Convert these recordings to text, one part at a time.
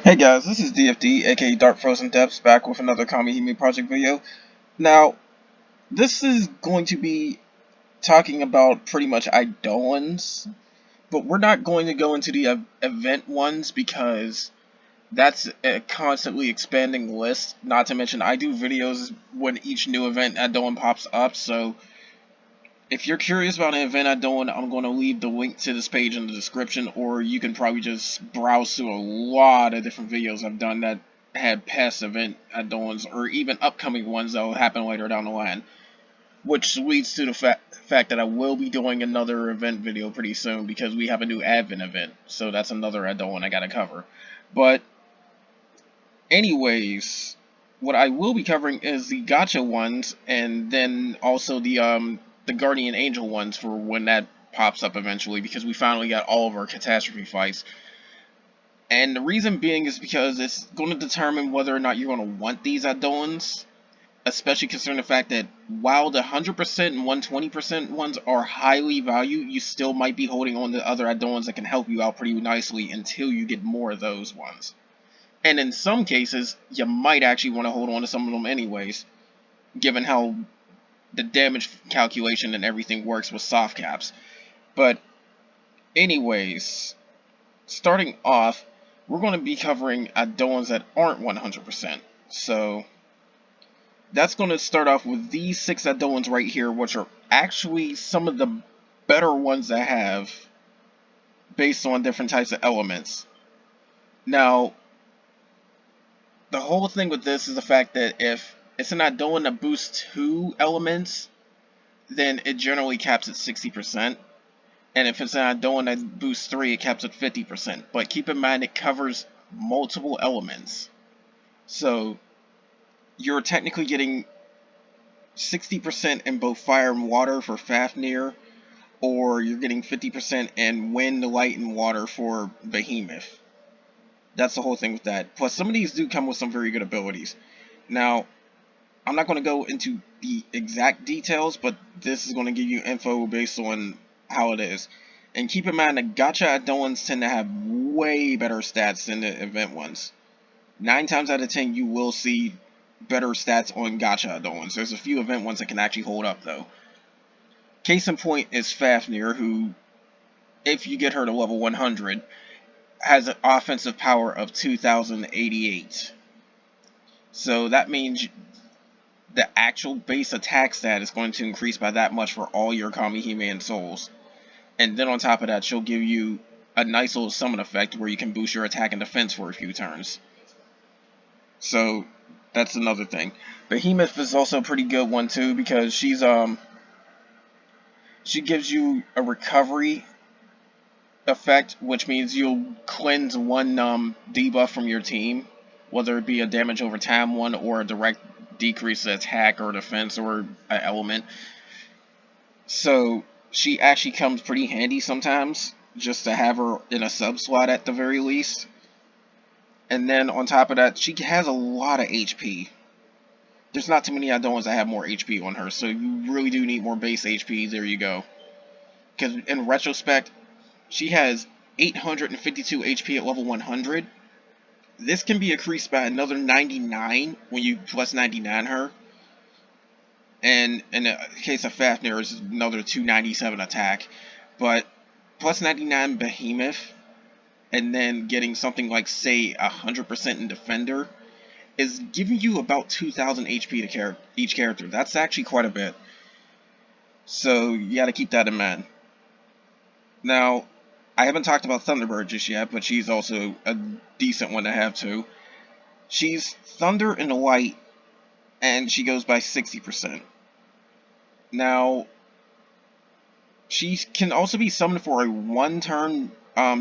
Hey guys, this is DFD, aka Dark Frozen Depths, back with another Kamihime project video. Now, this is going to be talking about pretty much Eidolons, but we're not going to go into the event ones because that's a constantly expanding list. Not to mention, I do videos when each new event Eidolon pops up, so if you're curious about an event Eidolon, I'm going to leave the link to this page in the description, or you can probably just browse through a lot of different videos I've done that had past event Eidolons, or even upcoming ones that will happen later down the line. Which leads to the fact that I will be doing another event video pretty soon, because we have a new Advent event, so that's another Eidolon I gotta cover. But, anyways, what I will be covering is the Gacha ones, and then also the Guardian Angel ones for when that pops up eventually, because we finally got all of our catastrophe fights. And the reason being is because it's going to determine whether or not you're going to want these Eidolons, especially considering the fact that while the 100% and 120% ones are highly valued, you still might be holding on to other Eidolons that can help you out pretty nicely until you get more of those ones. And in some cases, you might actually want to hold on to some of them anyways, given how the damage calculation and everything works with soft caps. But anyways, starting off, we're going to be covering Eidolons that aren't 100%. So that's going to start off with these 6 Eidolons right here, which are actually some of the better ones I have based on different types of elements. Now, the whole thing with this is the fact that if it's an Eidolon that boosts 2 elements, then it generally caps at 60%. And if it's an Eidolon that boosts 3, it caps at 50%. But keep in mind it covers multiple elements. So you're technically getting 60% in both fire and water for Fafnir, or you're getting 50% in wind, light, and water for Behemoth. That's the whole thing with that. Plus, some of these do come with some very good abilities. Now, I'm not going to go into the exact details, but this is going to give you info based on how it is. And keep in mind that Gacha Eidolons tend to have way better stats than the event ones. 9 times out of 10 you will see better stats on Gacha Eidolons. There's a few event ones that can actually hold up though. Case in point is Fafnir, who, if you get her to level 100, has an offensive power of 2088. So that means the actual base attack stat is going to increase by that much for all your Kamihime and souls. And then on top of that, she'll give you a nice little summon effect where you can boost your attack and defense for a few turns. So that's another thing. Behemoth is also a pretty good one too, because she gives you a recovery effect, which means you'll cleanse one debuff from your team, whether it be a damage over time one or a direct decrease to attack or defense or an element. So she actually comes pretty handy sometimes, just to have her in a sub slot at the very least. And then on top of that, she has a lot of HP. There's not too many Eidolons that have more HP on her, so you really do need more base HP. There you go. Because in retrospect, she has 852 HP at level 100. This can be increased by another 99 when you plus 99 her. And in the case of Fafnir, it's another 297 attack. But plus 99 Behemoth, and then getting something like, say, 100% in Defender, is giving you about 2,000 HP to each character. That's actually quite a bit. So you gotta keep that in mind. Now, I haven't talked about Thunderbird just yet, but she's also a decent one to have too. She's Thunder and Light, and she goes by 60%. Now, she can also be summoned for a 1-turn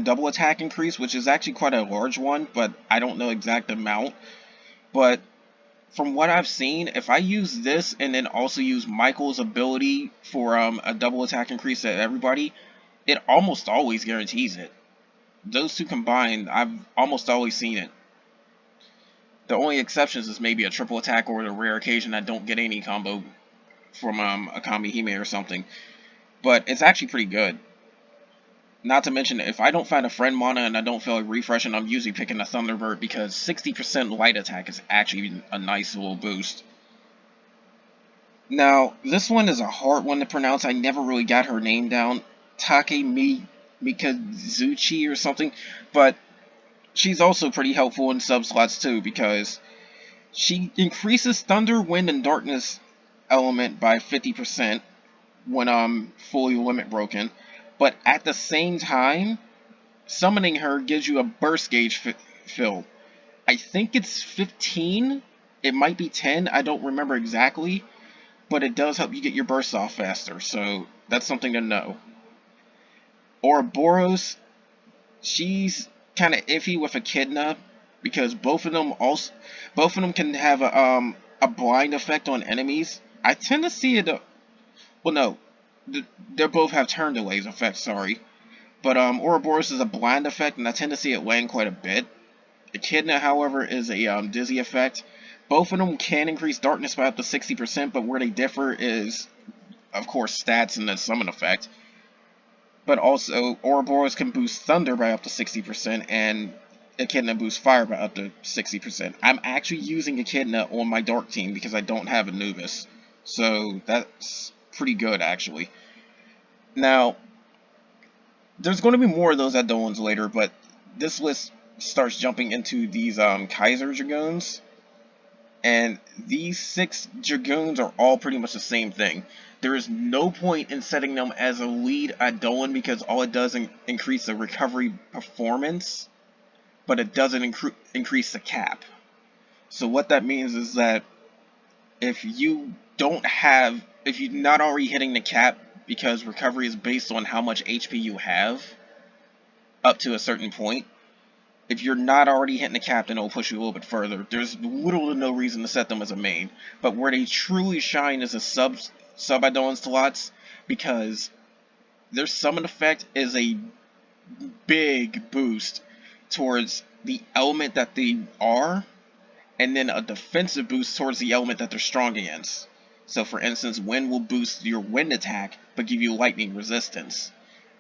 double attack increase, which is actually quite a large one, but I don't know exact amount. But from what I've seen, if I use this and then also use Michael's ability for a double attack increase to everybody, it almost always guarantees it. Those two combined, I've almost always seen it. The only exceptions is maybe a triple attack or the rare occasion I don't get any combo from a Kamihime or something. But it's actually pretty good. Not to mention, if I don't find a friend mana and I don't feel like refreshing, I'm usually picking a Thunderbird because 60% light attack is actually a nice little boost. Now, this one is a hard one to pronounce. I never really got her name down. Mikazuchi or something. But she's also pretty helpful in sub-slots too, because she increases Thunder, Wind, and Darkness element by 50% when fully limit broken. But at the same time, summoning her gives you a burst gauge fill. I think it's 15. It might be 10. I don't remember exactly. But it does help you get your bursts off faster. So that's something to know. Ouroboros, she's kind of iffy with Echidna because both of them can have a blind effect on enemies. I tend to see it. Well, no, they both have turn delays effect. Sorry. But Ouroboros is a blind effect, and I tend to see it land quite a bit. Echidna, however, is a dizzy effect. Both of them can increase darkness by up to 60%, but where they differ is, of course, stats and the summon effect. But also, Ouroboros can boost thunder by up to 60%, and Echidna boosts fire by up to 60%. I'm actually using Echidna on my dark team because I don't have Anubis. So that's pretty good, actually. Now, there's going to be more of those Eidolons later, but this list starts jumping into these Kaiser dragoons, and these 6 dragoons are all pretty much the same thing. There is no point in setting them as a lead Eidolon because all it does is increase the recovery performance, but it doesn't increase the cap. So what that means is that if you're not already hitting the cap, because recovery is based on how much HP you have up to a certain point, if you're not already hitting the cap, then it'll push you a little bit further. There's little to no reason to set them as a main. But where they truly shine is a sub Eidolon slots, because their summon effect is a big boost towards the element that they are, and then a defensive boost towards the element that they're strong against. So for instance, wind will boost your wind attack, but give you lightning resistance.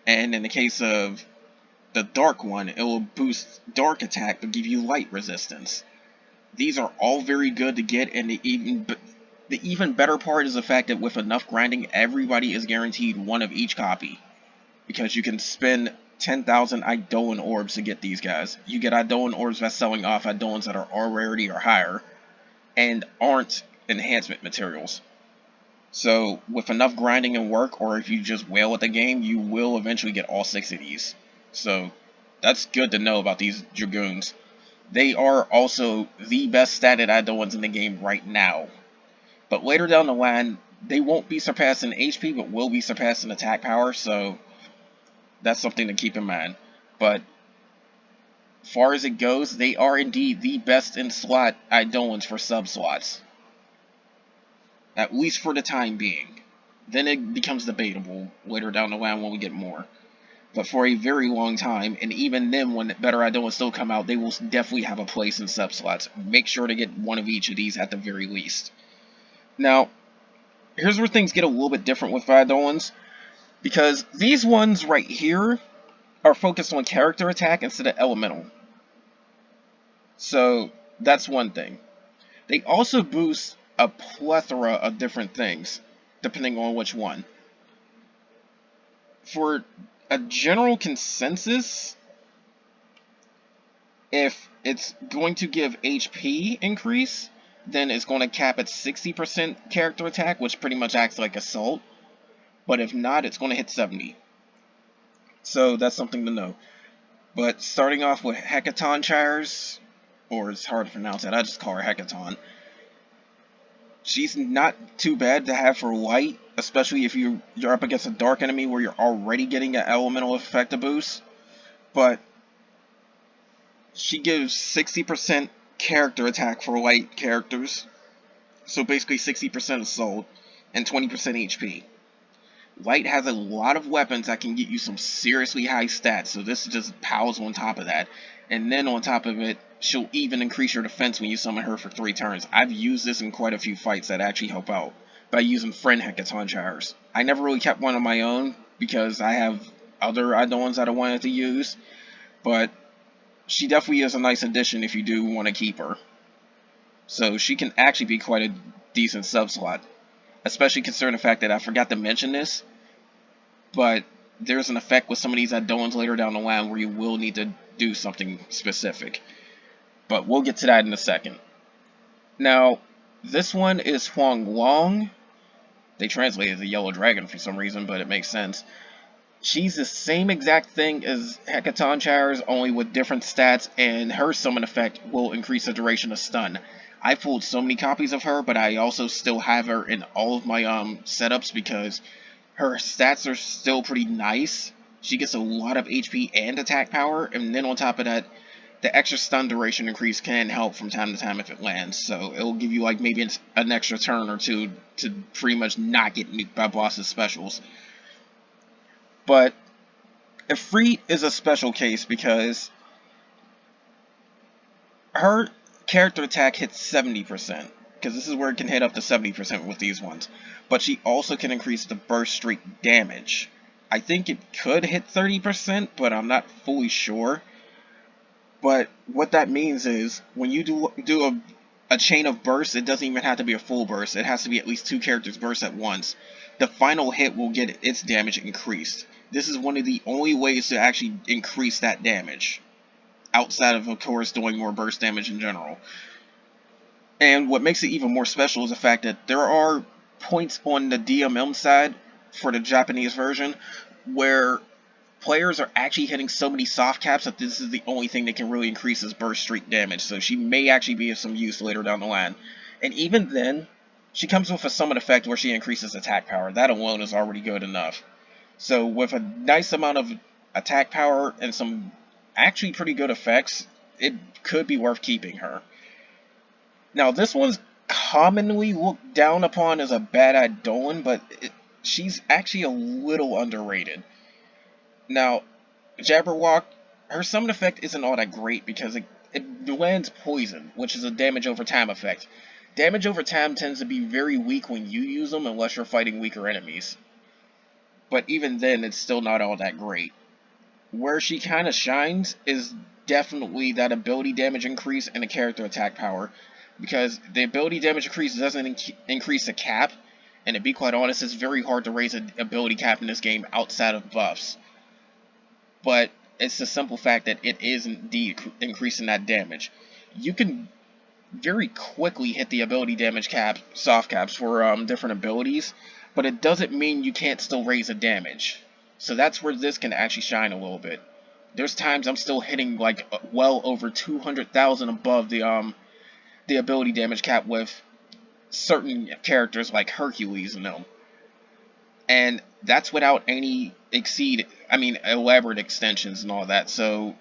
And in the case of the dark one, it will boost dark attack, but give you light resistance. These are all very good to get, and the even better part is the fact that with enough grinding, everybody is guaranteed one of each copy. Because you can spend 10,000 Eidolon orbs to get these guys. You get Eidolon orbs by selling off Eidolons that are R rarity or higher, and aren't enhancement materials. So with enough grinding and work, or if you just whale at the game, you will eventually get all 6 of these. So that's good to know about these dragoons. They are also the best statted Eidolons in the game right now. But later down the line, they won't be surpassing HP, but will be surpassing attack power, so that's something to keep in mind. But as far as it goes, they are indeed the best in slot Eidolons for sub-slots. At least for the time being. Then it becomes debatable later down the line when we get more. But for a very long time, and even then when better Eidolons still come out, they will definitely have a place in sub-slots. Make sure to get one of each of these at the very least. Now, here's where things get a little bit different with Eidolons, because these ones right here are focused on character attack instead of elemental. So that's one thing. They also boost a plethora of different things, depending on which one. For a general consensus, if it's going to give HP increase, then it's going to cap at 60% character attack, which pretty much acts like assault. But if not, it's going to hit 70. So that's something to know. But starting off with Hecatonchires, or it's hard to pronounce that, I just call her Hecaton. She's not too bad to have for light, especially if you're up against a dark enemy where you're already getting an elemental effect boost. But she gives 60% character attack for light characters. So basically 60% assault and 20% HP. Light has a lot of weapons that can get you some seriously high stats, so this just piles on top of that. And then on top of it, she'll even increase your defense when you summon her for 3 turns. I've used this in quite a few fights that actually help out by using friend Hecatonchires. I never really kept one of my own because I have other Eidolons that I wanted to use, but she definitely is a nice addition if you do want to keep her. So she can actually be quite a decent sub slot, especially considering the fact that I forgot to mention this, but there's an effect with some of these Eidolons later down the line where you will need to do something specific. But we'll get to that in a second. Now, this one is Huang Long. They translated the Yellow Dragon for some reason, but it makes sense. She's the same exact thing as Hecaton Chowers, only with different stats, and her summon effect will increase the duration of stun. I pulled so many copies of her, but I also still have her in all of my setups because her stats are still pretty nice. She gets a lot of HP and attack power, and then on top of that, the extra stun duration increase can help from time to time if it lands. So it'll give you like maybe an extra turn or two to pretty much not get nuked by bosses' specials. But Ifrit is a special case because her character attack hits 70%, because this is where it can hit up to 70% with these ones. But she also can increase the burst streak damage. I think it could hit 30%, but I'm not fully sure. But what that means is, when you do a chain of bursts, it doesn't even have to be a full burst. It has to be at least 2 characters burst at once. The final hit will get its damage increased. This is one of the only ways to actually increase that damage, outside of course, doing more burst damage in general. And what makes it even more special is the fact that there are points on the DMM side for the Japanese version where players are actually hitting so many soft caps that this is the only thing that can really increase his burst streak damage. So she may actually be of some use later down the line. And even then, she comes with a summon effect where she increases attack power. That alone is already good enough. So with a nice amount of attack power and some actually pretty good effects, it could be worth keeping her. Now, this one's commonly looked down upon as a bad Eidolon, but she's actually a little underrated. Now, Jabberwock, her summon effect isn't all that great because it lands poison, which is a damage over time effect. Damage over time tends to be very weak when you use them unless you're fighting weaker enemies. But even then, it's still not all that great. Where she kind of shines is definitely that ability damage increase and the character attack power, because the ability damage increase doesn't increase the cap, and to be quite honest, it's very hard to raise an ability cap in this game outside of buffs. But it's the simple fact that it is indeed increasing that damage. You can very quickly hit the ability damage cap, soft caps for different abilities, but it doesn't mean you can't still raise the damage. So that's where this can actually shine a little bit. There's times I'm still hitting like well over 200,000 above the ability damage cap with certain characters like Hercules and them. And that's without any elaborate extensions and all that. So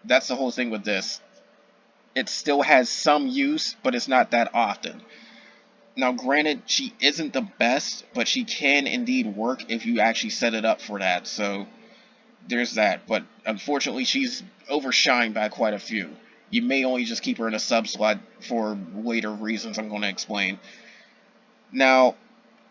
that's the whole thing with this. It still has some use, but it's not that often. Now, granted, she isn't the best, but she can indeed work if you actually set it up for that. So there's that. But unfortunately, she's overshined by quite a few. You may only just keep her in a sub-slot for later reasons I'm going to explain. Now,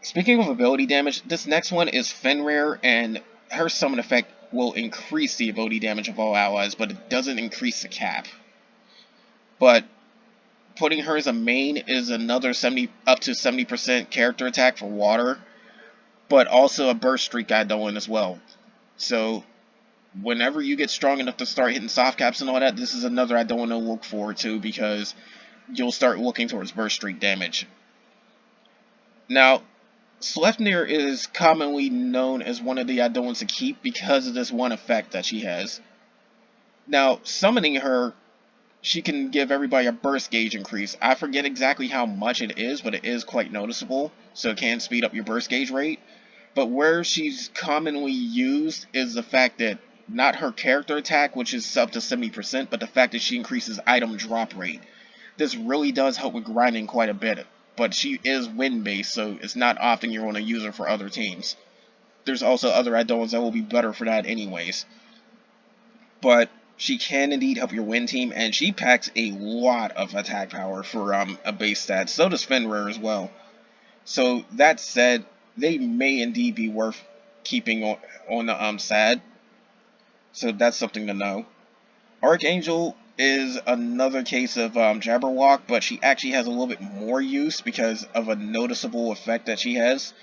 speaking of ability damage, this next one is Fenrir, and her summon effect will increase the ability damage of all allies, but it doesn't increase the cap. But putting her as a main is another up to 70% character attack for water, but also a burst streak Eidolon as well. So whenever you get strong enough to start hitting soft caps and all that, this is another Eidolon to look forward to, because you'll start looking towards burst streak damage. Now, Sleipnir is commonly known as one of the Eidolons to keep because of this one effect that she has. Now, summoning her, she can give everybody a burst gauge increase. I forget exactly how much it is, but it is quite noticeable, so it can speed up your burst gauge rate. But where she's commonly used is the fact that not her character attack, which is up to 70%, but the fact that she increases item drop rate. This really does help with grinding quite a bit, but she is win-based, so it's not often you're going to use her for other teams. There's also other Eidolons that will be better for that anyways. But she can indeed help your win team, and she packs a lot of attack power for a base stat. So does Fenrir as well. So that said, they may indeed be worth keeping on the side. So that's something to know. Archangel is another case of Jabberwock, but she actually has a little bit more use because of a noticeable effect that she has.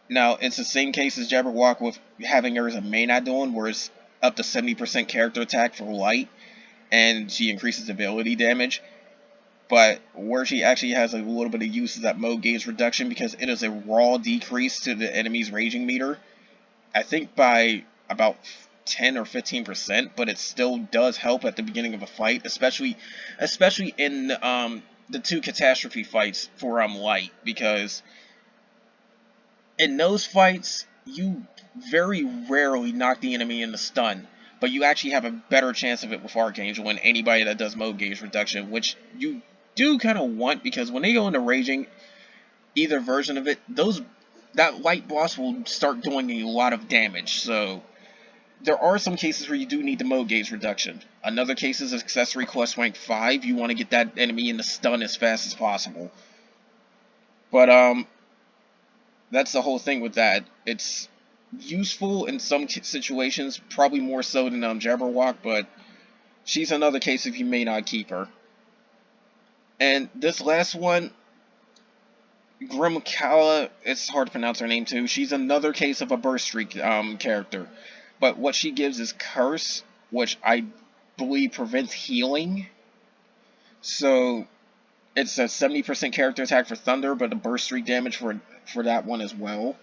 Now, it's the same case as Jabberwock with having her as a main Eidolon, where it's up to 70% character attack for light, and she increases ability damage. But where she actually has a little bit of use is that mode gauge reduction, because it is a raw decrease to the enemy's raging meter. I think by about 10 or 15%, but it still does help at the beginning of a fight, especially in the two catastrophe fights for light, because in those fights you very rarely knock the enemy in the stun, but you actually have a better chance of it with Archangel and anybody that does mode gauge reduction, which you do kind of want, because when they go into raging, either version of it, that light boss will start doing a lot of damage. So there are some cases where you do need the mode gauge reduction. Another case is accessory quest rank 5. You want to get that enemy in the stun as fast as possible. But that's the whole thing with that. It's useful in some situations, probably more so than Jabberwock, but she's another case if you may not keep her. And this last one, Grimkala, it's hard to pronounce her name too. She's another case of a burst streak character. But what she gives is Curse, which I believe prevents healing. So it's a 70% character attack for Thunder, but a burst streak damage for that one as well.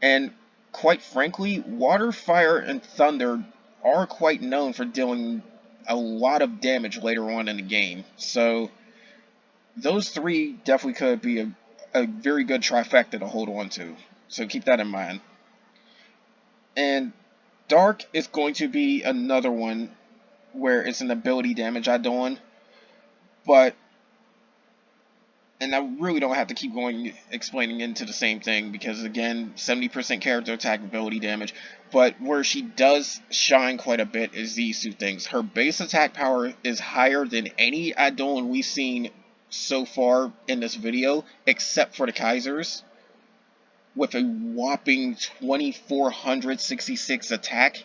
And quite frankly, Water, Fire, and Thunder are quite known for dealing a lot of damage later on in the game. So those three definitely could be a very good trifecta to hold on to. So keep that in mind. And Dark is going to be another one where it's an ability damage Eidolon, and I really don't have to keep explaining into the same thing, because again, 70% character attack, ability damage, but where she does shine quite a bit is these two things. Her base attack power is higher than any Eidolon we've seen so far in this video, except for the Kaisers, with a whopping 2466 attack.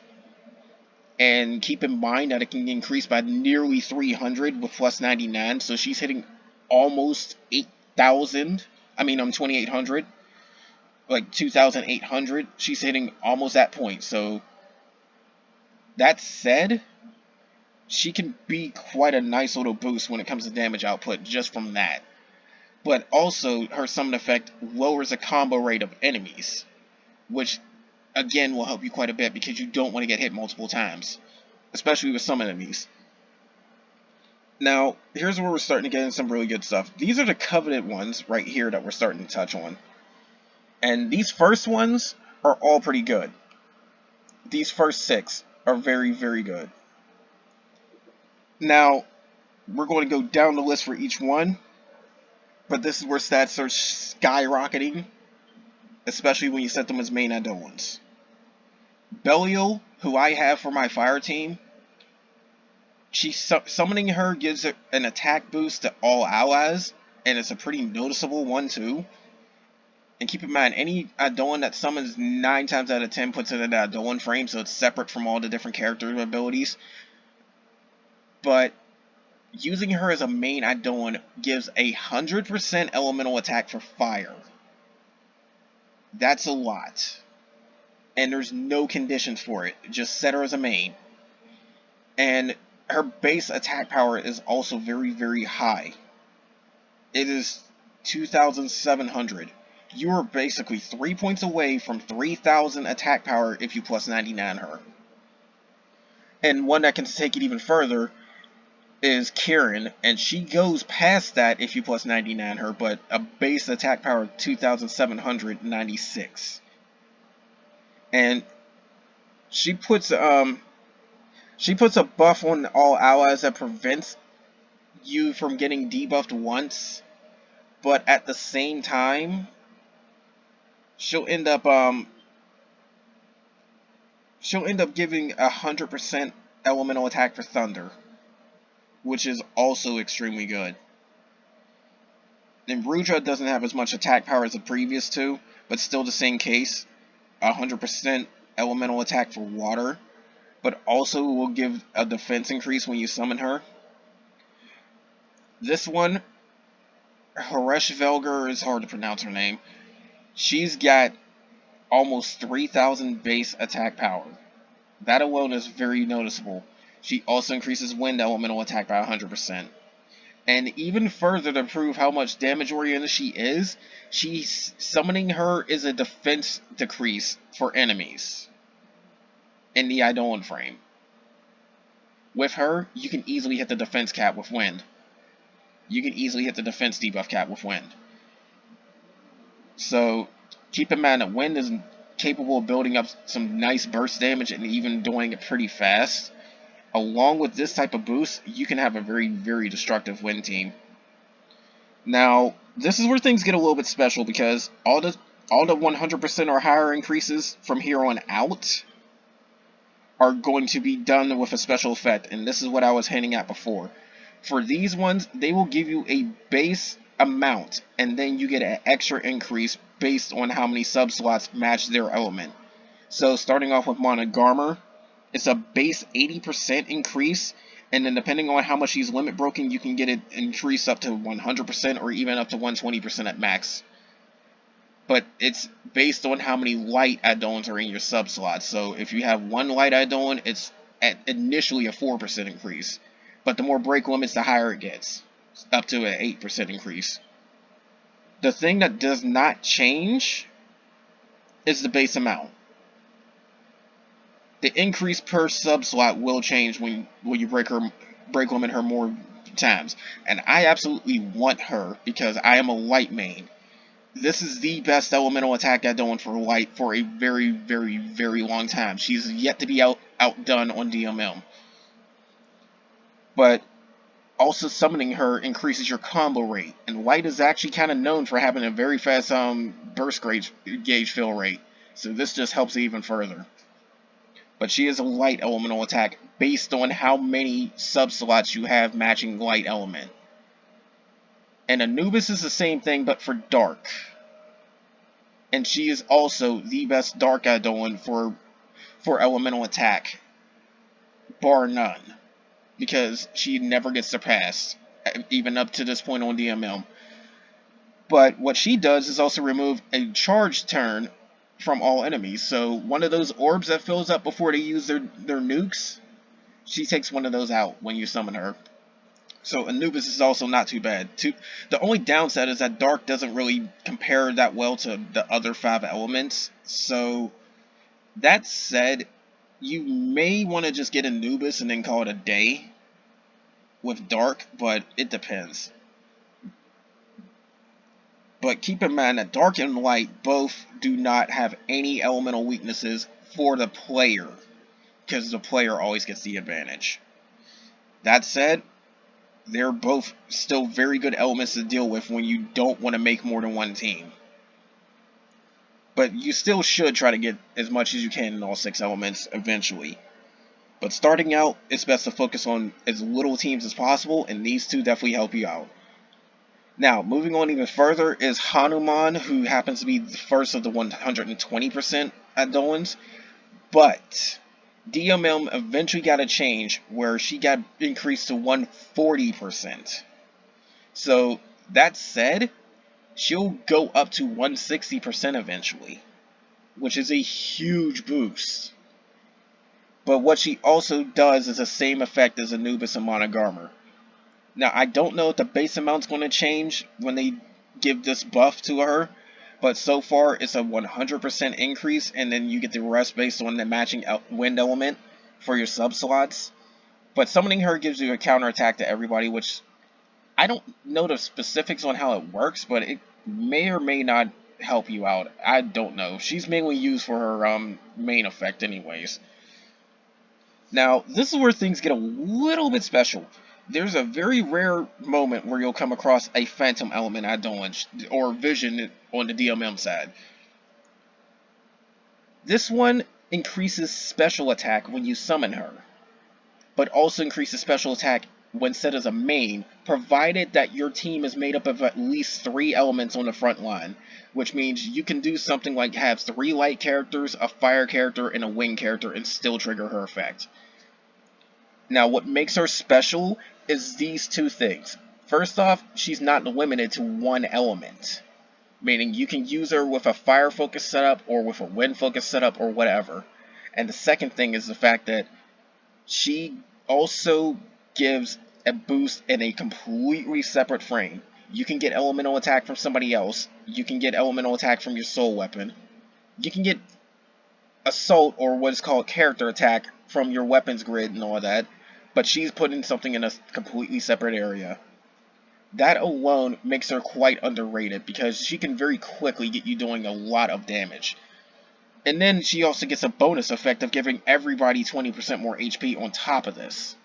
And keep in mind that it can increase by nearly 300 with plus 99, so she's hitting almost 8,000. I mean, 2,800, like 2,800. She's hitting almost that point. So that said, she can be quite a nice little boost when it comes to damage output just from that. But also, her summon effect lowers the combo rate of enemies, which again will help you quite a bit, because you don't want to get hit multiple times, especially with some enemies. Now, here's where we're starting to get into some really good stuff. These are the coveted ones right here that we're starting to touch on. And these first ones are all pretty good. These first 6 are very, very good. Now, we're going to go down the list for each one, but this is where stats are skyrocketing, especially when you set them as main Eidolons. Belial, who I have for my fire team, summoning her gives an attack boost to all allies, and it's a pretty noticeable one too. And keep in mind, any Eidolon that summons 9 times out of 10 puts it in an Eidolon frame, so it's separate from all the different character abilities. But using her as a main Eidolon gives 100% elemental attack for fire. That's a lot. And there's no conditions for it. Just set her as a main. And her base attack power is also very, very high. It is 2,700. You are basically 3 points away from 3,000 attack power if you plus 99 her. And one that can take it even further is Kieran, and she goes past that if you plus 99 her, but a base attack power of 2,796. And she puts a buff on all allies that prevents you from getting debuffed once, but at the same time, she'll end up giving 100% elemental attack for Thunder, which is also extremely good. And Rudra doesn't have as much attack power as the previous two, but still the same case. 100% elemental attack for water, but also will give a defense increase when you summon her. This one, Haresh Velger, is hard to pronounce her name. She's got almost 3,000 base attack power. That alone is very noticeable. She also increases wind elemental attack by 100%. And even further to prove how much damage oriented she is, summoning her is a defense decrease for enemies in the Eidolon frame. With her, you can easily hit the defense cap with wind. You can easily hit the defense debuff cap with wind. So keep in mind that wind is capable of building up some nice burst damage and even doing it pretty fast. Along with this type of boost, you can have a very, very destructive wind team. Now, this is where things get a little bit special because all the 100% or higher increases from here on out are going to be done with a special effect, and this is what I was hinting at before. For these ones, they will give you a base amount, and then you get an extra increase based on how many sub-slots match their element. So starting off with Monogarmer, it's a base 80% increase, and then depending on how much she's limit broken, you can get it increased up to 100% or even up to 120% at max. But it's based on how many light Eidolons are in your sub-slots. So if you have one light Eidolon, it's at initially a 4% increase. But the more break limits, the higher it gets. It's up to an 8% increase. The thing that does not change is the base amount. The increase per sub-slot will change when you break limit her more times. And I absolutely want her because I am a light main. This is the best elemental attack Eidolon for light for a very, very, very long time. She's yet to be outdone on DMM. But also summoning her increases your combo rate. And light is actually kind of known for having a very fast burst gauge fill rate. So this just helps even further. But she is a light elemental attack based on how many sub-slots you have matching light element. And Anubis is the same thing, but for dark. And she is also the best dark Eidolon for elemental attack, bar none. Because she never gets surpassed, even up to this point on DMM. But what she does is also remove a charge turn from all enemies. So one of those orbs that fills up before they use their nukes, she takes one of those out when you summon her. So Anubis is also not too bad. The only downside is that Dark doesn't really compare that well to the other 5 elements. So that said, you may want to just get Anubis and then call it a day with Dark, but it depends. But keep in mind that Dark and Light both do not have any elemental weaknesses for the player, because the player always gets the advantage. That said, they're both still very good elements to deal with when you don't want to make more than one team. But you still should try to get as much as you can in all 6 elements eventually. But starting out, it's best to focus on as little teams as possible, and these 2 definitely help you out. Now, moving on even further is Hanuman, who happens to be the first of the 120% Eidolons. But DMM eventually got a change where she got increased to 140%. So, that said, she'll go up to 160% eventually, which is a huge boost. But what she also does is the same effect as Anubis and Monogarmer. Now, I don't know if the base amount's going to change when they give this buff to her, but so far it's a 100% increase, and then you get the rest based on the matching wind element for your sub-slots. But summoning her gives you a counterattack to everybody, which I don't know the specifics on how it works, but it may or may not help you out. I don't know. She's mainly used for her main effect anyways. Now, this is where things get a little bit special. There's a very rare moment where you'll come across a Phantom element Eidolon, or Vision on the DMM side. This one increases special attack when you summon her, but also increases special attack when set as a main, provided that your team is made up of at least 3 elements on the front line, which means you can do something like have 3 light characters, a fire character, and a wind character and still trigger her effect. Now, what makes her special is these 2 things. First off, she's not limited to one element, meaning you can use her with a fire focus setup or with a wind focus setup or whatever. And the second thing is the fact that she also gives a boost in a completely separate frame. You can get elemental attack from somebody else. You can get elemental attack from your soul weapon. You can get assault, or what is called character attack, from your weapons grid and all that. But she's putting something in a completely separate area. That alone makes her quite underrated because she can very quickly get you doing a lot of damage. And then she also gets a bonus effect of giving everybody 20% more HP on top of this.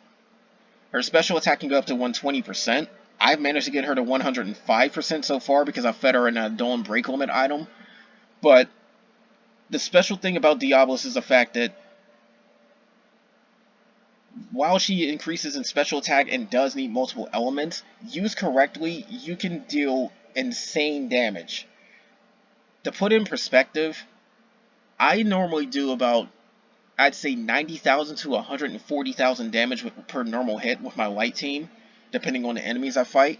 Her special attack can go up to 120%. I've managed to get her to 105% so far because I fed her an Eidolon break limit item. But the special thing about Diablos is the fact that while she increases in special attack and does need multiple elements, used correctly, you can deal insane damage. To put in perspective, I normally do about, I'd say 90,000 to 140,000 damage per normal hit with my light team, depending on the enemies I fight.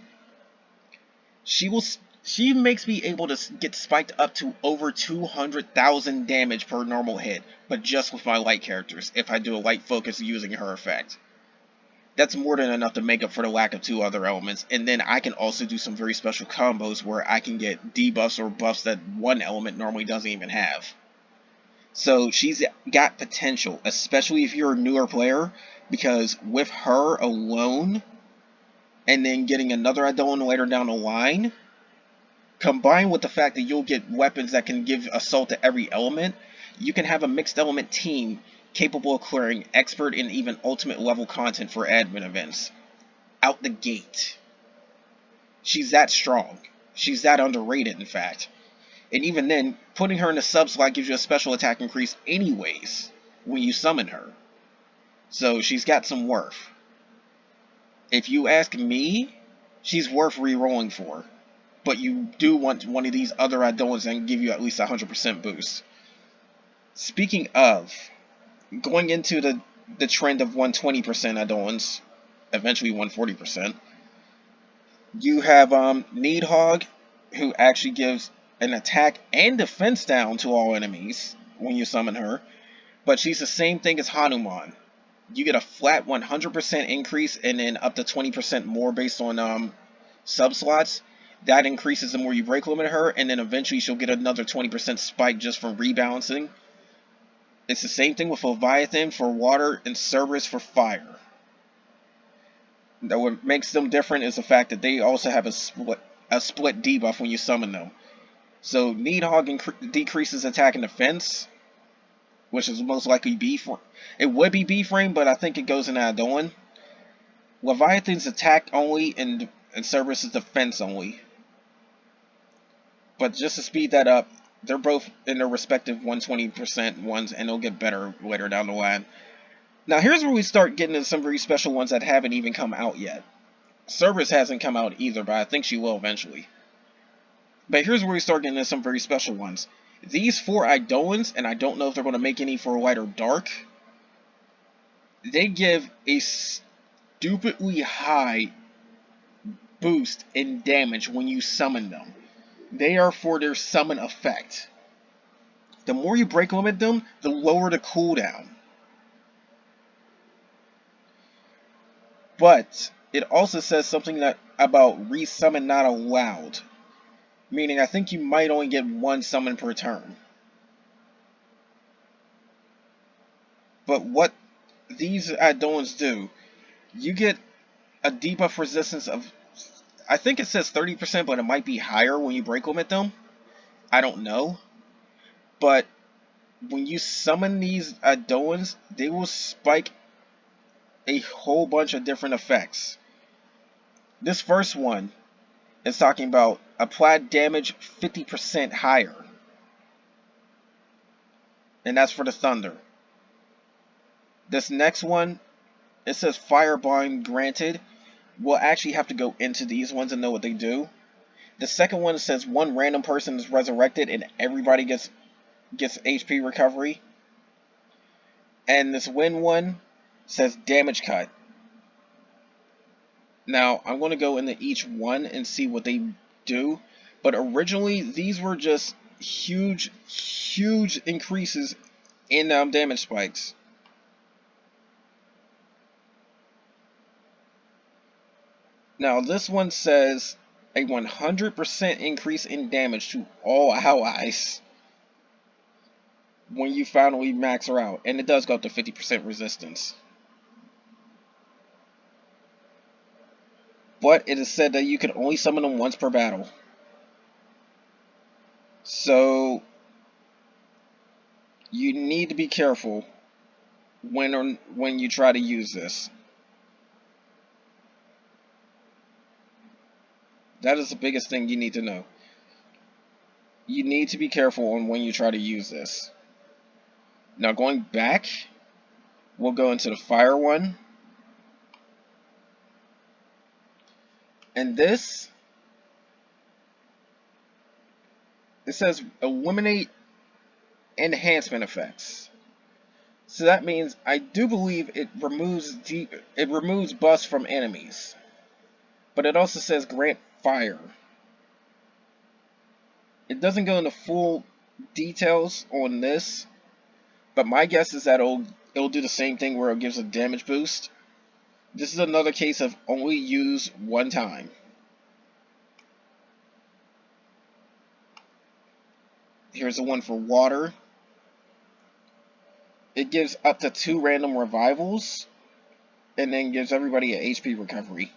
She makes me able to get spiked up to over 200,000 damage per normal hit, but just with my light characters, if I do a light focus using her effect. That's more than enough to make up for the lack of 2 other elements, and then I can also do some very special combos where I can get debuffs or buffs that one element normally doesn't even have. So she's got potential, especially if you're a newer player, because with her alone, and then getting another Eidolon later down the line, combined with the fact that you'll get weapons that can give assault to every element, you can have a mixed element team capable of clearing expert and even ultimate level content for admin events. Out the gate. She's that strong. She's that underrated, in fact. And even then, putting her in a sub slot gives you a special attack increase anyways when you summon her. So she's got some worth. If you ask me, she's worth re-rolling for. But you do want one of these other Eidolons that can give you at least 100% boost. Speaking of, going into the trend of 120% Eidolons, eventually 140%, you have Needhog, who actually gives an attack and defense down to all enemies when you summon her, but she's the same thing as Hanuman. You get a flat 100% increase and then up to 20% more based on sub-slots. That increases the more you break limit her, and then eventually she'll get another 20% spike just from rebalancing. It's the same thing with Leviathan for water and Cerberus for fire. Now, what makes them different is the fact that they also have a split debuff when you summon them. So Needhog decreases attack and defense, which is most likely B-frame. It would be B-frame, but I think it goes in Eidolon. Leviathan's attack only, and Cerberus is defense only. But just to speed that up, they're both in their respective 120% ones, and they'll get better later down the line. Now here's where we start getting into some very special ones that haven't even come out yet. Cerberus hasn't come out either, but I think she will eventually. But here's where we start getting into some very special ones. These 4 Eidolons, and I don't know if they're going to make any for light or dark, they give a stupidly high boost in damage when you summon them. They are for their summon effect. The more you break limit them, the lower the cooldown. But it also says something about resummon not allowed. Meaning I think you might only get 1 summon per turn. But what these Eidolons do, you get a debuff resistance of, I think it says 30%, but it might be higher when you break limit them. I don't know. But when you summon these Eidolons, they will spike a whole bunch of different effects. This first one is talking about applied damage 50% higher. And that's for the thunder. This next one, it says Firebind granted. we'll actually have to go into these ones and know what they do. The second one says one random person is resurrected and everybody gets HP recovery. And this win one says damage cut. Now, I'm going to go into each one and see what they do. But originally, these were just huge increases in damage spikes. Now, this one says a 100% increase in damage to all allies when you finally max her out. And it does go up to 50% resistance. But it is said that you can only summon them once per battle. So you need to be careful when you try to use this. That is the biggest thing you need to know. You need to be careful on when you try to use this. Now going back, we'll go into the fire one. And this, it says eliminate enhancement effects. So that means I do believe it removes buffs from enemies. But it also says grant fire. It doesn't go into full details on this, but my guess is that it'll do the same thing where it gives a damage boost. This is another case of only use one time. Here's the one for water. It gives up to 2 random revivals, and then gives everybody an HP recovery.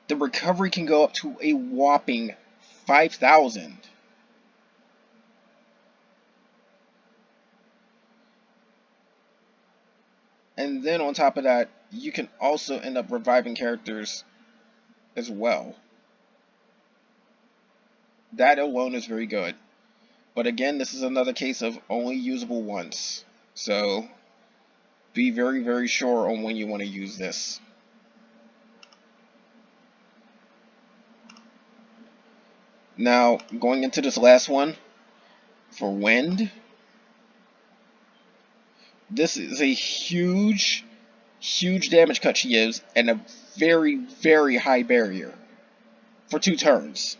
The recovery can go up to a whopping 5,000. And then on top of that, you can also end up reviving characters as well. That alone is very good. But again, this is another case of only usable once. So be very sure on when you want to use this. Now, going into this last one, for wind, this is a huge damage cut she gives, and a very high barrier for 2 turns.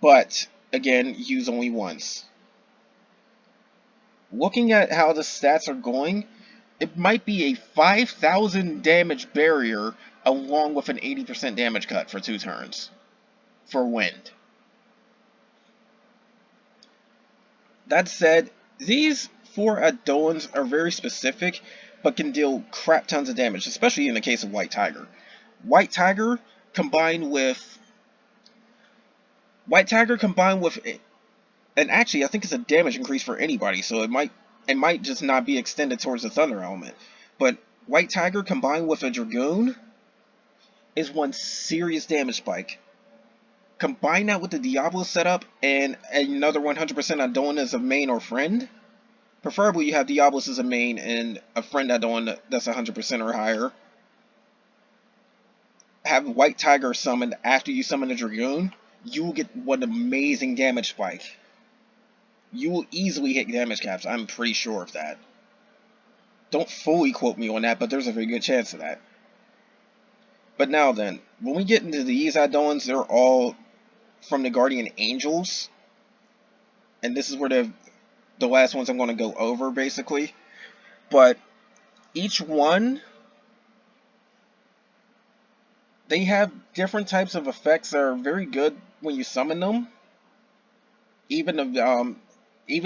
But, again, use only once. Looking at how the stats are going, it might be a 5,000 damage barrier along with an 80% damage cut for 2 turns for wind. That said, these 4 Eidolons are very specific, but can deal crap tons of damage, especially in the case of White Tiger. White Tiger combined with, and actually I think it's a damage increase for anybody, so it might just not be extended towards the Thunder element. But White Tiger combined with a Dragoon is one serious damage spike. Combine that with the Diablos setup and another 100% Eidolon as a main or friend. Preferably you have Diablos as a main and a friend Eidolon that's 100% or higher. Have White Tiger summoned after you summon a Dragoon. You will get one amazing damage spike. You will easily hit damage caps. I'm pretty sure of that. Don't fully quote me on that, but there's a very good chance of that. But now then, when we get into these Eidolons, they're all from the Guardian Angels. And this is where the last ones I'm going to go over, basically. But each one, they have different types of effects that are very good when you summon them. Even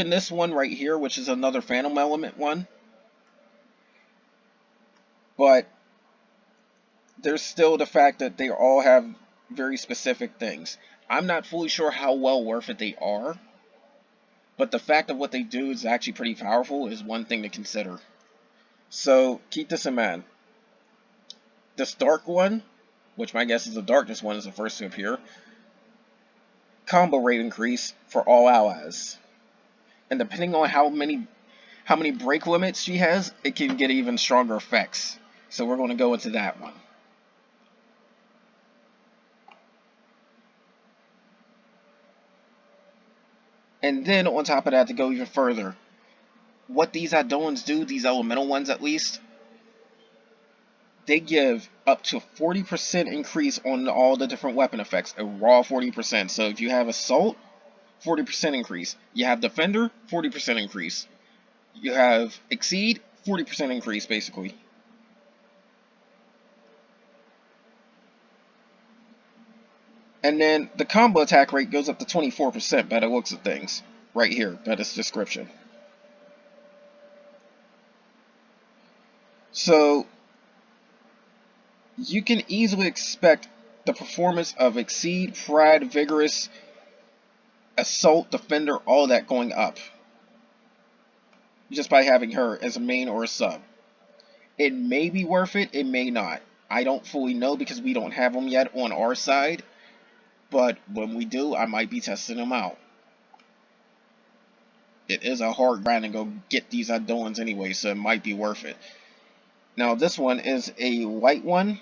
this one right here, which is another Phantom Element one. But there's still the fact that they all have very specific things. I'm not fully sure how well worth it they are, but the fact of what they do is actually pretty powerful is one thing to consider. So keep this in mind. This dark one, which my guess is the darkness one, is the first to appear. Combo rate increase for all allies. And depending on how many break limits she has, it can get even stronger effects. So we're going to go into that one. And then on top of that, to go even further, what these Eidolons do, these elemental ones at least, they give up to 40% increase on all the different weapon effects, a raw 40%. So if you have Assault, 40% increase. You have Defender, 40% increase. You have Exceed, 40% increase, basically. And then the combo attack rate goes up to 24% by the looks of things. Right here, by this description. So you can easily expect the performance of Exceed, Pride, Vigorous, Assault, Defender, all that going up. Just by having her as a main or a sub. It may be worth it, it may not. I don't fully know because we don't have them yet on our side. But when we do, I might be testing them out. It is a hard grind to go get these Eidolons anyway, so it might be worth it. Now this one is a white one.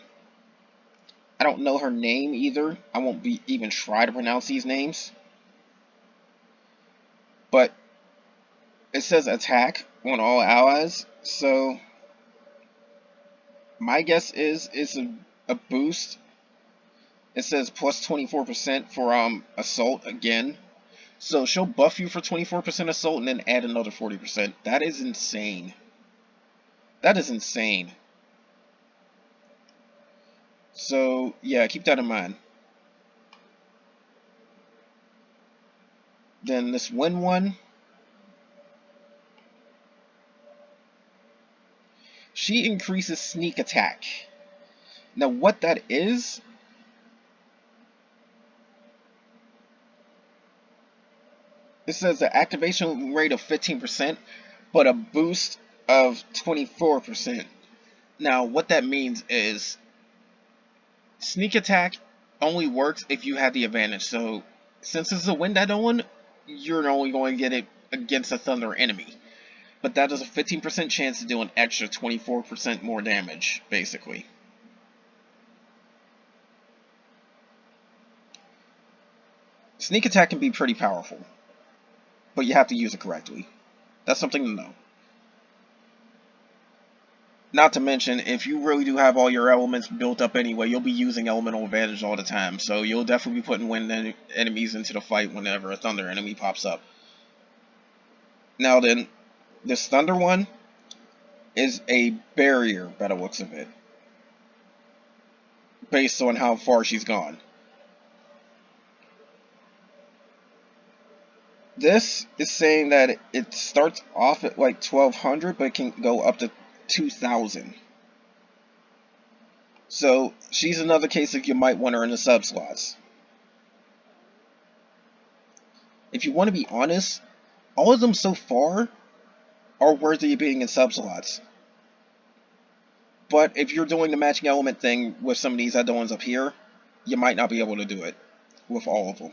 I don't know her name either. I won't even try to pronounce these names. But it says attack on all allies, so my guess is it's a boost. It says plus 24% for assault again. So she'll buff you for 24% assault and then add another 40%. That is insane. That is insane. So yeah, keep that in mind. Then this win one. She increases sneak attack. Now what that is, it says the activation rate of 15%, but a boost of 24%. Now what that means is sneak attack only works if you have the advantage. So since it's a wind Eidolon, you're only going to get it against a thunder enemy. But that is a 15% chance to do an extra 24% more damage, basically. Sneak attack can be pretty powerful, but you have to use it correctly. That's something to know. Not to mention, if you really do have all your elements built up anyway, you'll be using elemental advantage all the time. So you'll definitely be putting wind enemies into the fight whenever a thunder enemy pops up. Now then, this thunder one is a barrier by the looks of it, based on how far she's gone. This is saying that it starts off at like 1200, but it can go up to 2000. So she's another case if you might want her in the sub slots. If you want to be honest, all of them so far are worthy of being in sub slots. But if you're doing the matching element thing with some of these Eidolons up here, you might not be able to do it with all of them.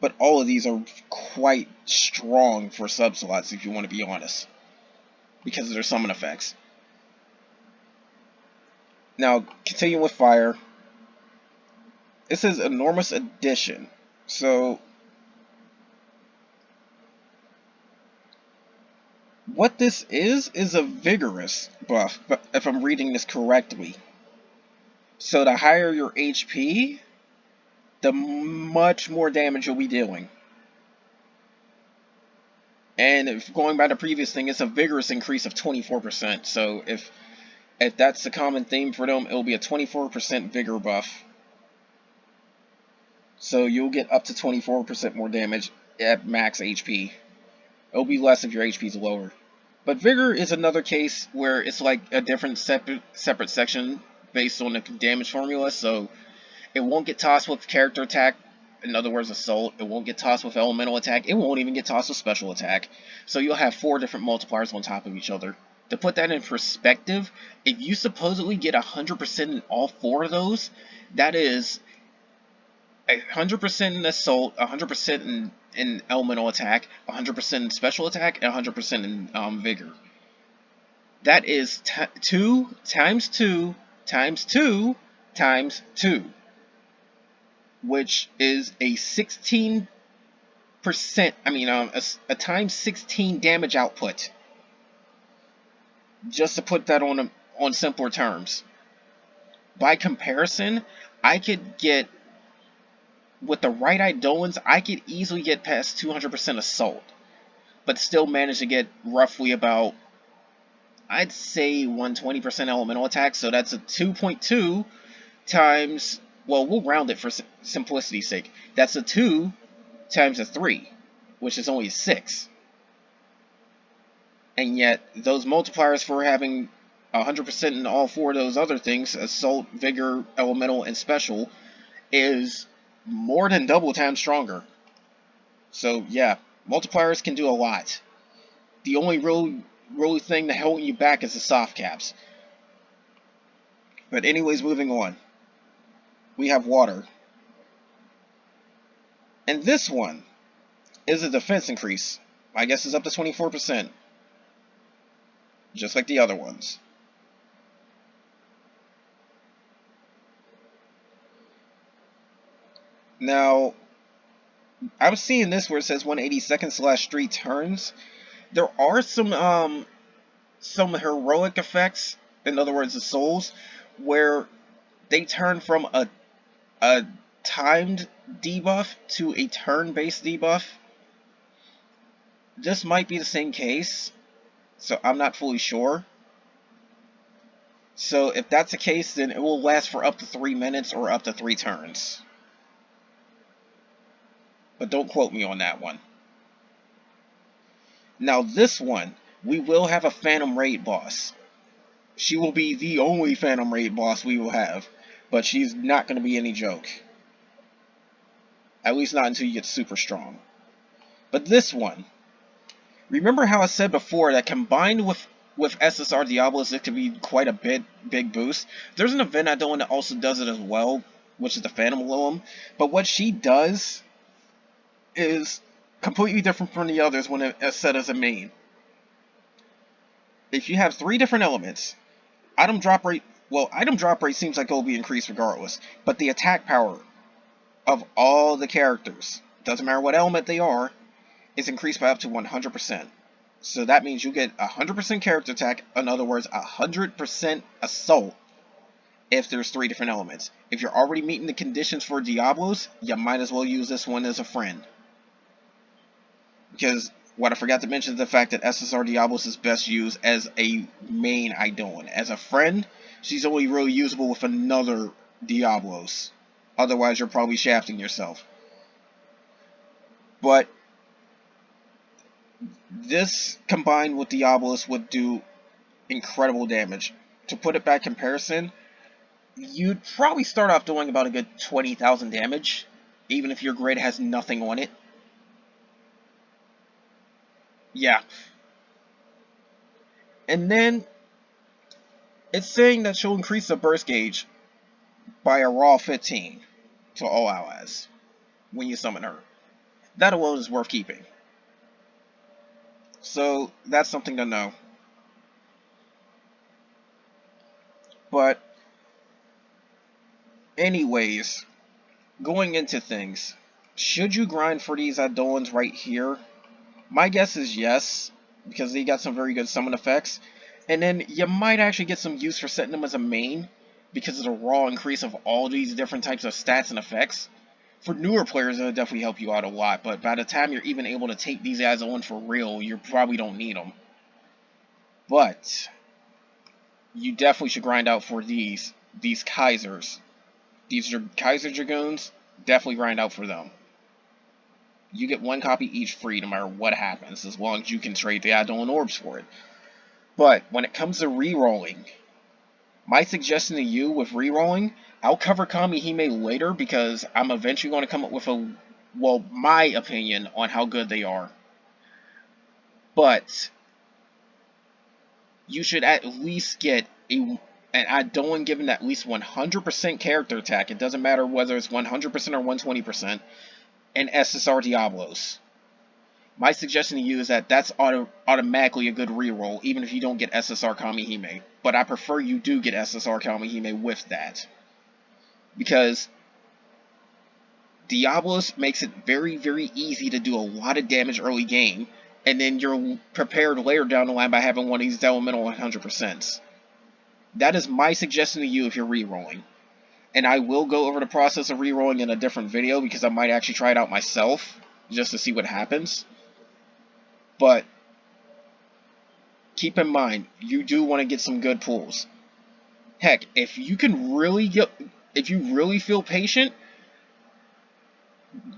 But all of these are quite strong for sub slots if you want to be honest, because of their summon effects. Now, continuing with fire, it says enormous addition. So what this is a vigorous buff, if I'm reading this correctly. So the higher your HP, the much more damage you'll be dealing. And if going by the previous thing, it's a vigorous increase of 24%. So if that's the common theme for them, it'll be a 24% vigor buff. So you'll get up to 24% more damage at max HP. It'll be less if your HP is lower. But vigor is another case where it's like a different separate section based on the damage formula. So it won't get tossed with character attack, in other words assault. It won't get tossed with elemental attack. It won't even get tossed with special attack. So you'll have 4 different multipliers on top of each other. To put that in perspective, if you supposedly get 100% in all 4 of those, that is 100% in assault, 100% in elemental attack, 100% in special attack, and 100% in vigor. That is 2 times 2 times 2 times 2, which is a 16%, a times 16 damage output. Just to put that on simpler terms. By comparison, I could get, with the right Eidolons, I could easily get past 200% assault, but still manage to get roughly about, I'd say, 120% elemental attack. So that's a 2.2 times, well, we'll round it for simplicity's sake. That's a 2 times a 3, which is only 6. And yet, those multipliers for having 100% in all 4 of those other things, assault, vigor, elemental, and special, is more than double times stronger. So yeah, multipliers can do a lot. The only really thing that holding you back is the soft caps. But anyways, moving on. We have water. And this one is a defense increase. I guess it's up to 24%. Just like the other ones. Now, I'm seeing this where it says 182nd/3 turns. There are some heroic effects, in other words, the souls, where they turn from a timed debuff to a turn-based debuff. This might be the same case, so I'm not fully sure. So if that's the case, then it will last for up to 3 minutes or up to 3 turns. But don't quote me on that one. Now this one, we will have a Phantom Raid boss. She will be the only Phantom Raid boss we will have, but she's not going to be any joke. At least not until you get super strong. But this one, remember how I said before that combined with SSR Diablos, it could be quite a big boost. There's an event Eidolon that also does it as well, which is the Phantom Golem. But what she does is completely different from the others when it's set as a main. If you have 3 different elements, item drop rate seems like it will be increased regardless, but the attack power of all the characters, doesn't matter what element they are, is increased by up to 100%. So that means you get 100% character attack, in other words, 100% assault, if there's 3 different elements. If you're already meeting the conditions for Diablos, you might as well use this one as a friend. Because what I forgot to mention is the fact that SSR Diablos is best used as a main Eidolon. As a friend, she's only really usable with another Diablos. Otherwise, you're probably shafting yourself. But this combined with Diablos would do incredible damage. To put it back in comparison, you'd probably start off doing about a good 20,000 damage, even if your grid has nothing on it. Yeah. And then, it's saying that she'll increase the burst gauge by a raw 15 to all allies when you summon her. That alone is worth keeping. So, that's something to know. But, anyways, going into things, should you grind for these Eidolons right here? My guess is yes, because they got some very good summon effects. And then you might actually get some use for setting them as a main, because of the raw increase of all these different types of stats and effects. For newer players, it'll definitely help you out a lot, but by the time you're even able to take these guys on for real, you probably don't need them. But you definitely should grind out for these Kaisers. These Kaiser dragoons, definitely grind out for them. You get 1 copy each free no matter what happens, as long as you can trade the Eidolon orbs for it. But when it comes to rerolling, my suggestion to you with rerolling, I'll cover Kamihime later because I'm eventually going to come up with my opinion on how good they are. But you should at least get an Eidolon given at least 100% character attack. It doesn't matter whether it's 100% or 120%. And SSR Diablos. My suggestion to you is that that's automatically a good reroll, even if you don't get SSR Kamihime. But I prefer you do get SSR Kamihime with that. Because Diablos makes it very, very easy to do a lot of damage early game, and then you're prepared later down the line by having one of these elemental 100%. That is my suggestion to you if you're rerolling. And I will go over the process of rerolling in a different video, because I might actually try it out myself, just to see what happens. But keep in mind, you do want to get some good pulls. Heck, if you really feel patient,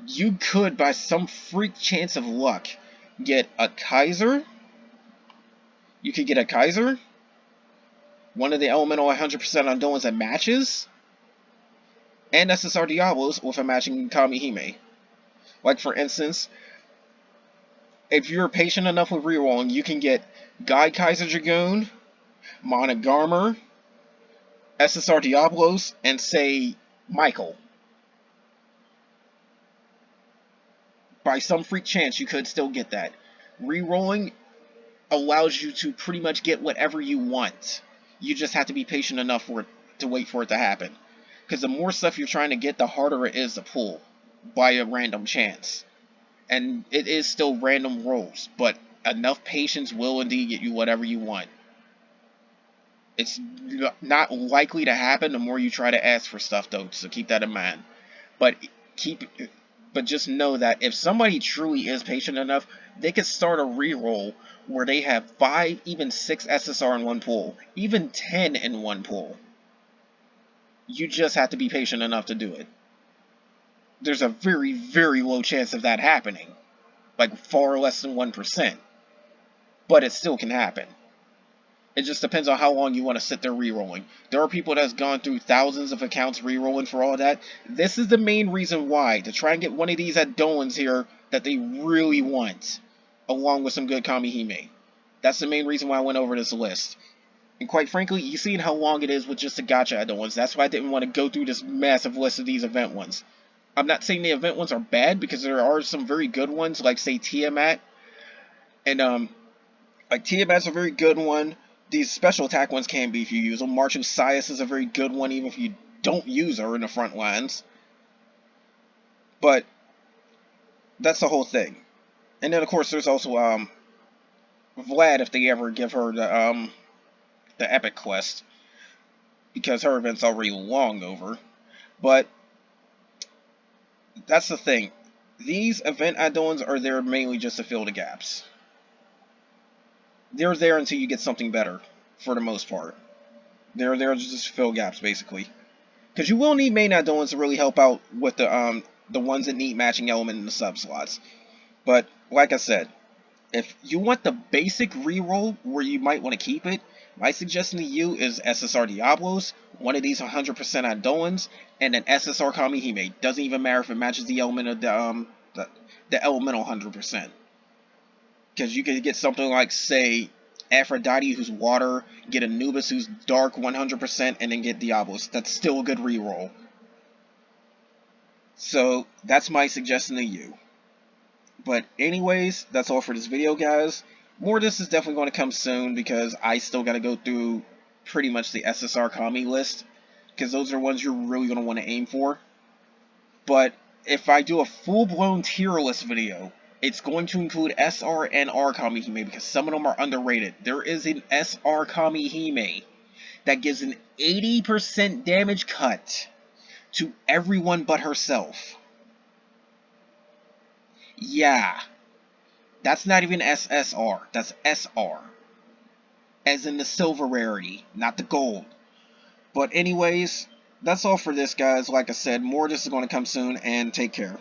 you could, by some freak chance of luck, get a Kaiser. You could get a Kaiser, one of the elemental 100% Eidolons that matches, and SSR Diablos with a matching Kamihime. Like, for instance, if you're patient enough with rerolling, you can get Guy Kaiser Dragoon, Monogarmer, SSR Diablos, and say Michael. By some freak chance, you could still get that. Rerolling allows you to pretty much get whatever you want. You just have to be patient enough to wait for it to happen. Because the more stuff you're trying to get, the harder it is to pull by a random chance. And it is still random rolls, but enough patience will indeed get you whatever you want. It's not likely to happen the more you try to ask for stuff, though, so keep that in mind. But just know that if somebody truly is patient enough, they could start a reroll where they have 5, even 6 SSR in one pull, even 10 in one pull. You just have to be patient enough to do it. There's a very, very low chance of that happening. Like, far less than 1%. But it still can happen. It just depends on how long you want to sit there rerolling. There are people that's gone through thousands of accounts rerolling for all that. This is the main reason why, to try and get one of these Eidolons here that they really want, along with some good Kamihime. That's the main reason why I went over this list. And quite frankly, you've seen how long it is with just the Gacha Eidolons. That's why I didn't want to go through this massive list of these event ones. I'm not saying the event ones are bad, because there are some very good ones, like, say, Tiamat. And, like, Tiamat's a very good one. These special attack ones can be if you use them. March of Sias is a very good one, even if you don't use her in the front lines. But that's the whole thing. And then, of course, there's also Vlad, if they ever give her the epic quest, because her event's already long over. But that's the thing. These event Eidolons are there mainly just to fill the gaps. They're there until you get something better, for the most part. They're there just to fill gaps, basically. Because you will need main Eidolons to really help out with the ones that need matching element in the sub-slots. But, like I said, if you want the basic reroll where you might want to keep it, my suggestion to you is SSR Diablos, one of these 100% Eidolons, and an SSR Kamihime. Doesn't even matter if it matches the element of the elemental 100%. Because you could get something like, say, Aphrodite, who's water, get Anubis, who's dark 100%, and then get Diablos. That's still a good reroll. So, that's my suggestion to you. But anyways, that's all for this video, guys. More of this is definitely going to come soon, because I still got to go through pretty much the SSR Kami list, because those are ones you're really going to want to aim for. But if I do a full-blown tier list video, it's going to include SR and R Kamihime, because some of them are underrated. There is an SR Kamihime that gives an 80% damage cut to everyone but herself. Yeah. That's not even SSR. That's SR. As in the silver rarity, not the gold. But anyways, that's all for this, guys. Like I said, more of this is going to come soon, and take care.